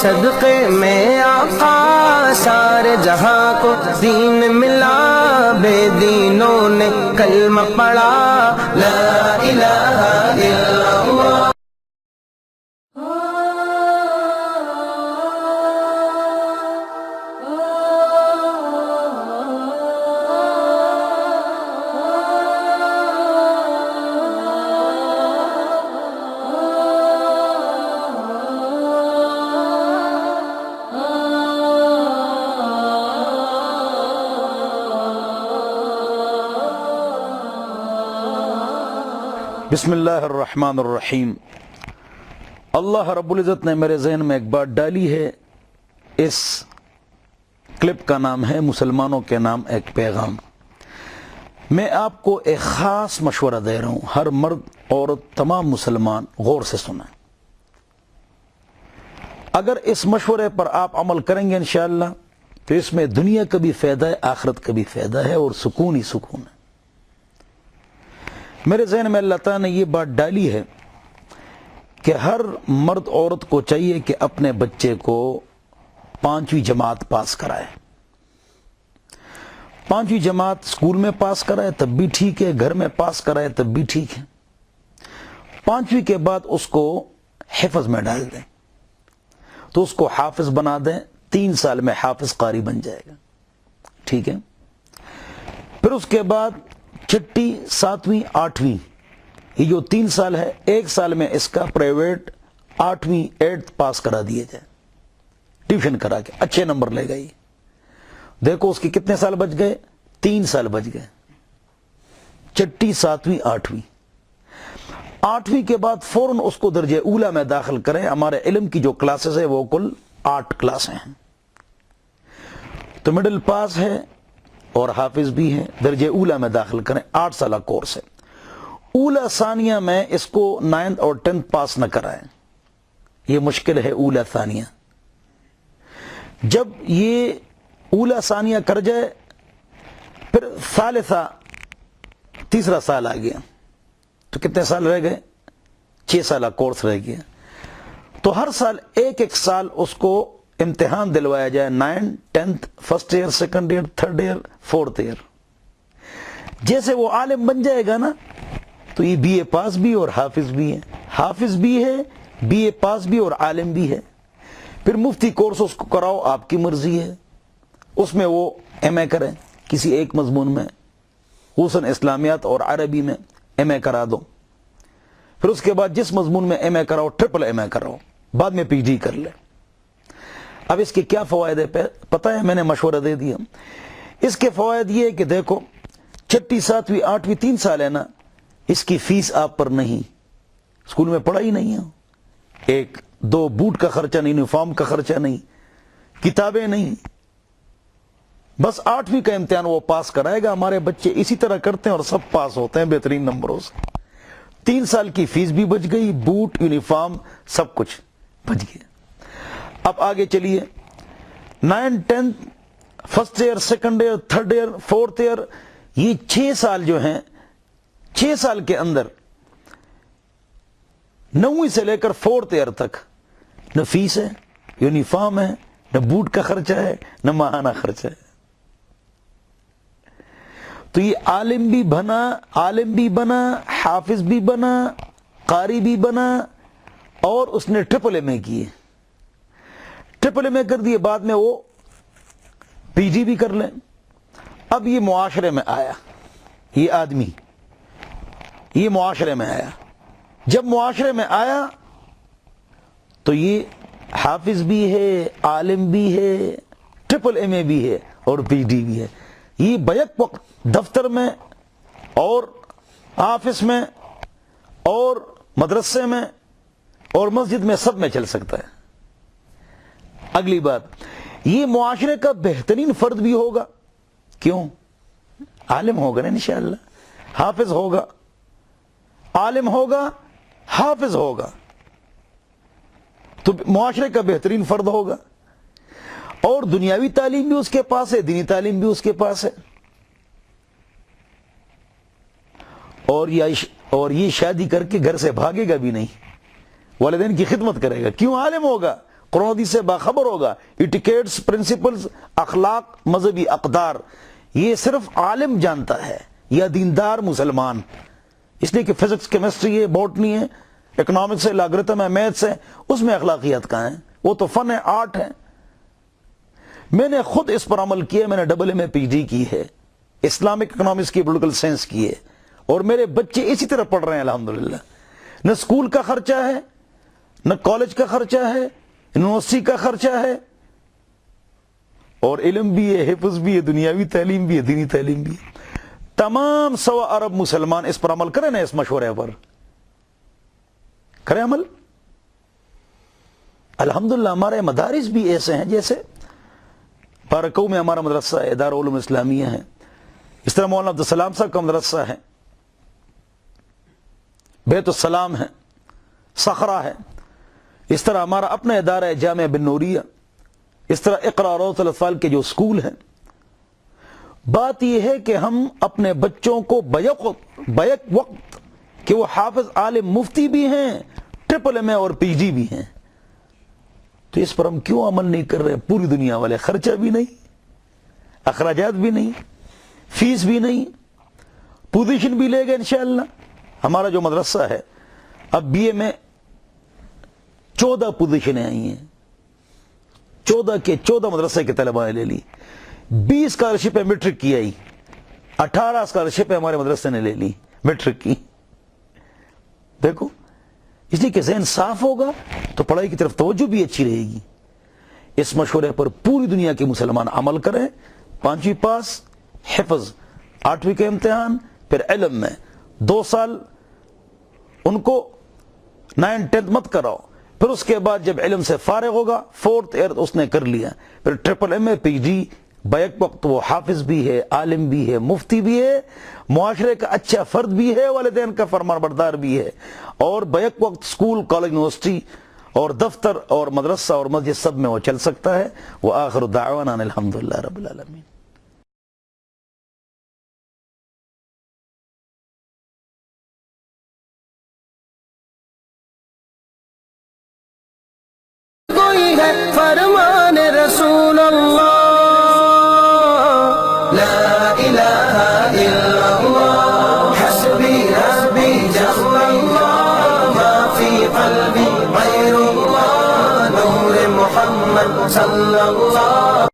صدقے میں آقا سارے جہاں کو دین ملا، بے دینوں نے کلمہ پڑھا، لا الہ الا اللہ۔ بسم اللہ الرحمن الرحیم۔ اللہ رب العزت نے میرے ذہن میں ایک بات ڈالی ہے، اس کلپ کا نام ہے مسلمانوں کے نام ایک پیغام۔ میں آپ کو ایک خاص مشورہ دے رہا ہوں، ہر مرد عورت تمام مسلمان غور سے سنیں۔ اگر اس مشورے پر آپ عمل کریں گے انشاءاللہ تو اس میں دنیا کا بھی فائدہ ہے، آخرت کا بھی فائدہ ہے، اور سکون ہی سکون ہے۔ میرے ذہن میں اللہ تعالیٰ نے یہ بات ڈالی ہے کہ ہر مرد عورت کو چاہیے کہ اپنے بچے کو 5ویں جماعت پاس کرائے۔ 5ویں جماعت اسکول میں پاس کرائے تب بھی ٹھیک ہے، گھر میں پاس کرائے تب بھی ٹھیک ہے۔ 5ویں کے بعد اس کو حفظ میں ڈال دیں تو اس کو حافظ بنا دیں، 3 سال میں حافظ قاری بن جائے گا، ٹھیک ہے۔ پھر اس کے بعد 6، 7، 8ویں، یہ جو 3 سال ہے، 1 سال میں اس کا پرائیویٹ 8ویں 8 پاس کرا دیے جائے، ٹیوشن کرا کے اچھے نمبر لے گئی۔ دیکھو اس کے کتنے سال بچ گئے، 3 سال بچ گئے، 6، 7، 8ویں۔ 8ویں کے بعد فوراً اس کو درجہ اولا میں داخل کریں۔ ہمارے علم کی جو کلاسز ہے وہ کل 8 کلاسیں ہیں، تو مڈل پاس ہے اور حافظ بھی ہے، درجہ اولا میں داخل کریں، 8 سالہ کورس ہے۔ اولا ثانیہ میں اس کو 9th اور 10th پاس نہ کرائیں، یہ مشکل ہے اولا ثانیہ۔ جب یہ اولا ثانیہ کر جائے پھر ثالثہ، تیسرا سال آ گیا، تو کتنے سال رہ گئے، 6 سالہ کورس رہ گیا۔ تو ہر سال ایک سال اس کو امتحان دلوایا جائے، 9th 10th، first year, second year, third year, fourth year. جیسے وہ عالم بن جائے گا نا تو یہ BA پاس بھی اور حافظ بھی ہے، حافظ بھی ہے، BA پاس بھی اور عالم بھی ہے۔ پھر مفتی کورس اس کو کراؤ، آپ کی مرضی ہے، اس میں وہ MA کریں کسی ایک مضمون میں، خصوصاً اسلامیات اور عربی میں MA کرا دو۔ پھر اس کے بعد جس مضمون میں MA کراؤ، ٹرپل MA کراؤ، بعد میں PhD کر لے۔ اب اس کے کیا فوائد ہے پتہ ہے، میں نے مشورہ دے دیا۔ اس کے فوائد یہ ہے کہ دیکھو 6، 7، 8ویں 3 سال ہے نا، اس کی فیس آپ پر نہیں، اسکول میں پڑھائی نہیں ہے، 1 2 بوٹ کا خرچہ نہیں، یونیفارم کا خرچہ نہیں، کتابیں نہیں، بس 8ویں کا امتحان وہ پاس کرائے گا۔ ہمارے بچے اسی طرح کرتے ہیں اور سب پاس ہوتے ہیں بہترین نمبروں سے۔ 3 سال کی فیس بھی بچ گئی، بوٹ، یونیفارم، سب کچھ بچ گیا۔ اب آگے چلیے، 9th 10th، first year, second year, third year, fourth year, یہ 6 سال جو ہیں، 6 سال کے اندر 9ویں سے لے کر فورتھ ایئر تک نہ فیس ہے، یونیفارم ہے، نہ بوٹ کا خرچہ ہے، نہ ماہانہ خرچہ ہے۔ تو یہ عالم بھی بنا، حافظ بھی بنا، قاری بھی بنا، اور اس نے ٹرپل MA کیے، ٹرپل MA کر دیے، بعد میں وہ PG بھی کر لیں۔ اب یہ معاشرے میں آیا، یہ آدمی یہ معاشرے میں آیا، جب معاشرے میں آیا تو یہ حافظ بھی ہے، عالم بھی ہے، ٹرپل MA بھی ہے اور PhD بھی ہے۔ یہ بیک وقت دفتر میں اور آفس میں اور مدرسے میں اور مسجد میں سب میں چل سکتا ہے۔ اگلی بات، یہ معاشرے کا بہترین فرد بھی ہوگا، کیوں؟ عالم ہوگا نا انشاءاللہ، حافظ ہوگا، عالم ہوگا، حافظ ہوگا، تو معاشرے کا بہترین فرد ہوگا، اور دنیاوی تعلیم بھی اس کے پاس ہے، دینی تعلیم بھی اس کے پاس ہے، اور یہ شادی کر کے گھر سے بھاگے گا بھی نہیں، والدین کی خدمت کرے گا، کیوں؟ عالم ہوگا، قرآن حدیث سے باخبر ہوگا. ایٹیکیٹس، پرنسپلز، اخلاق، مذہبی اقدار یہ صرف عالم جانتا ہے یا دیندار مسلمان. اس لیے کہ فزکس، کیمسٹری ہے، بوٹنی ہے، اکنامکس ہے، لاگرتم ہے، میتھس ہے، اس میں اخلاقیات کہاں ہیں؟ وہ تو فن ہے، آرٹ ہے. میں نے خود اس پر عمل کیا. میں نے ڈبل MA PhD کی ہے، اسلامک اکنامکس کی، پولیٹیکل سائنس کی ہے، اور میرے بچے اسی طرح پڑھ رہے ہیں الحمدللہ. نہ اسکول کا خرچہ ہے، نہ کالج کا خرچہ ہے، یونیورسٹی کا خرچہ ہے، اور علم بھی ہے، حفظ بھی ہے، دنیاوی تعلیم بھی ہے، دینی تعلیم بھی ہے. تمام 100 ارب مسلمان اس پر عمل کریں نا، اس مشورے پر کریں عمل. الحمدللہ ہمارے مدارس بھی ایسے ہیں، جیسے بارکو میں ہمارا مدرسہ ہے، دارالعلوم اسلامیہ ہے، اس طرح مولانا عبدالسلام صاحب کا مدرسہ ہے، بیت السلام ہے، صخرہ ہے، اس طرح ہمارا اپنا ادارہ ہے جامعہ بن نوریہ، اس طرح اقرا روضۃ الاطفال کے جو اسکول ہیں. بات یہ ہے کہ ہم اپنے بچوں کو بیک وقت کہ وہ حافظ، عالم، مفتی بھی ہیں، ٹرپل MA اور PhD بھی ہیں، تو اس پر ہم کیوں عمل نہیں کر رہے؟ پوری دنیا والے خرچہ بھی نہیں، اخراجات بھی نہیں، فیس بھی نہیں، پوزیشن بھی لے گئے انشاءاللہ. ہمارا جو مدرسہ ہے اب BA میں 14 پوزیشنیں آئی ہیں، 14 مدرسے کے طلباء نے لے لی. 20 اسکالرشپیں میٹرک کی آئی، 18 اسکالرشپیں ہمارے مدرسے نے لے لی میٹرک کی. دیکھو، اس لیے کہ ذہن صاف ہوگا تو پڑھائی کی طرف توجہ بھی اچھی رہے گی. اس مشورے پر پوری دنیا کے مسلمان عمل کریں. 5ویں پاس، حفظ، 8ویں کا امتحان، پھر علم میں 2 سال ان کو 9th 10th مت کراؤ. پھر اس کے بعد جب علم سے فارغ ہوگا 4th 8th اس نے کر لیا، پھر ٹرپل MA PhD. بیک وقت وہ حافظ بھی ہے، عالم بھی ہے، مفتی بھی ہے، معاشرے کا اچھا فرد بھی ہے، والدین کا فرمان بردار بھی ہے، اور بیک وقت اسکول، کالج، یونیورسٹی اور دفتر اور مدرسہ اور مسجد سب میں وہ چل سکتا ہے. وآخر دعوانا ان الحمدللہ رب العالمین. کوئی ہے فرمان رسول اللہ، لا الہ الا اللہ، حسبی حسبی جل اللہ، ما فی قلبی غیر اللہ، نور محمد صلی اللہ